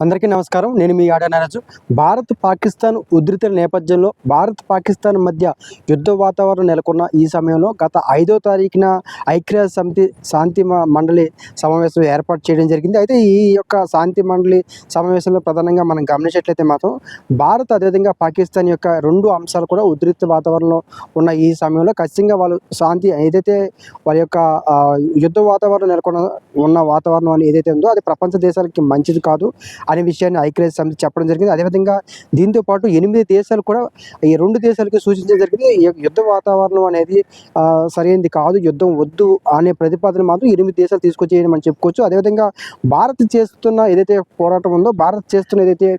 అందరికీ నమస్కారం. నేను మీ ఆడ నారాజు. భారత్, పాకిస్తాన్ ఉద్రిక్తల నేపథ్యంలో భారత్, పాకిస్తాన్ మధ్య యుద్ధ వాతావరణం నెలకొన్న ఈ సమయంలో గత 5వ తారీఖున ఐక్యరాజ్య సమితి శాంతి మండలి సమావేశం ఏర్పాటు చేయడం జరిగింది. అయితే ఈ యొక్క శాంతి మండలి సమావేశంలో ప్రధానంగా మనం గమనించినట్లయితే మాత్రం భారత్ అదేవిధంగా పాకిస్తాన్ యొక్క 2 అంశాలు కూడా ఉద్రిక్త వాతావరణంలో ఉన్న ఈ సమయంలో ఖచ్చితంగా వాళ్ళు శాంతి ఏదైతే వారి యొక్క యుద్ధ వాతావరణం ఉన్న వాతావరణం అని ఏదైతే ఉందో అది ప్రపంచ దేశాలకి మంచిది కాదు అనే విషయాన్ని ఐక్యరాజ్య సమితి చెప్పడం జరిగింది. అదేవిధంగా దీంతో పాటు 8 దేశాలు కూడా ఈ 2 దేశాలకి సూచించడం జరిగింది. ఈ యుద్ధ వాతావరణం అనేది సరైనది కాదు, యుద్ధం వద్దు అనే ప్రతిపాదన మాత్రం 8 దేశాలు తీసుకొచ్చేయడం అని చెప్పుకోవచ్చు. అదేవిధంగా భారత్ చేస్తున్న ఏదైతే పోరాటం ఉందో, భారత్ చేస్తున్న ఏదైతే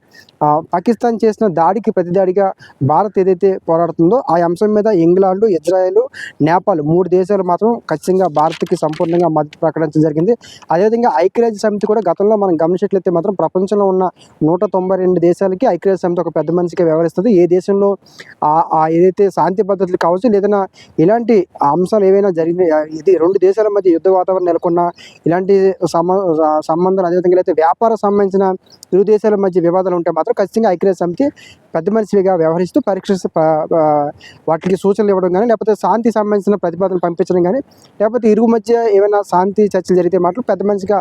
పాకిస్తాన్ చేసిన దాడికి ప్రతిదాడిగా భారత్ ఏదైతే పోరాడుతుందో ఆ అంశం మీద ఇంగ్లాండ్, ఇజ్రాయెల్, నేపాల్ 3 దేశాలు మాత్రం ఖచ్చితంగా భారత్కి సంపూర్ణంగా మద్దతు ప్రకటించడం జరిగింది. అదేవిధంగా ఐక్యరాజ్య సమితి కూడా గతంలో మనం గమనించినట్లయితే మాత్రం ప్రపంచంలో ఉన్న 192 దేశాలకి ఐక్యరాజ్య సమితి ఒక పెద్ద మనిషిగా వ్యవహరిస్తుంది. ఏ దేశంలో ఏదైతే శాంతి భద్రతలు కావచ్చు, లేదన్నా ఇలాంటి అంశాలు ఏవైనా జరిగిన ఇది 2 దేశాల మధ్య యుద్ధ వాతావరణం నెలకొన్న ఇలాంటి సంబంధాలు అదేవిధంగా అయితే వ్యాపార సంబంధించిన ఇరు దేశాల మధ్య వివాదాలు ఉంటే మాత్రం ఖచ్చితంగా ఐక్యరాజ్య సమితి పెద్ద మనిషిగా వ్యవహరిస్తూ వాటికి సూచనలు ఇవ్వడం కానీ, లేకపోతే శాంతి సంబంధించిన ప్రతిపాదనలు పంపించడం కానీ, లేకపోతే ఇరుగు మధ్య ఏమైనా శాంతి చర్చలు జరిగితే మాత్రం పెద్ద మనిషిగా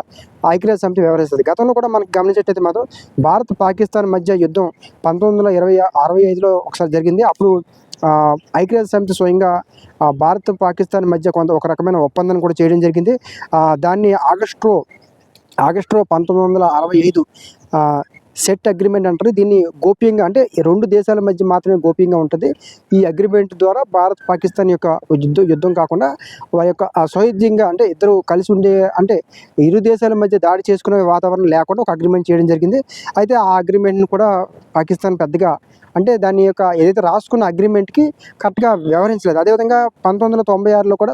ఐక్యరాజ్య సమితి వ్యవహరిస్తుంది. గతంలో కూడా మనకు గమనించేటైతే మాత్రం భారత్, పాకిస్తాన్ మధ్య యుద్ధం 1965లో ఒకసారి జరిగింది. అప్పుడు ఐక్యరాజ్య సమితి స్వయంగా భారత్, పాకిస్తాన్ మధ్య ఒక రకమైన ఒప్పందం కూడా చేయడం జరిగింది. దాన్ని ఆగస్టులో 1965 సెట్ అగ్రిమెంట్ అంటారు. దీన్ని గోప్యంగా అంటే 2 దేశాల మధ్య మాత్రమే గోప్యంగా ఉంటుంది. ఈ అగ్రిమెంట్ ద్వారా భారత్, పాకిస్తాన్ యొక్క యుద్ధం కాకుండా వారి యొక్క సౌహృద్యంగా అంటే ఇద్దరు కలిసి ఉండే అంటే ఇరు దేశాల మధ్య దాడి చేసుకునే వాతావరణం లేకుండా ఒక అగ్రిమెంట్ చేయడం జరిగింది. అయితే ఆ అగ్రిమెంట్ని కూడా పాకిస్తాన్ పెద్దగా అంటే దాని యొక్క ఏదైతే రాసుకున్న అగ్రిమెంట్కి కరెక్ట్గా వ్యవహరించలేదు. అదేవిధంగా 1996లో కూడా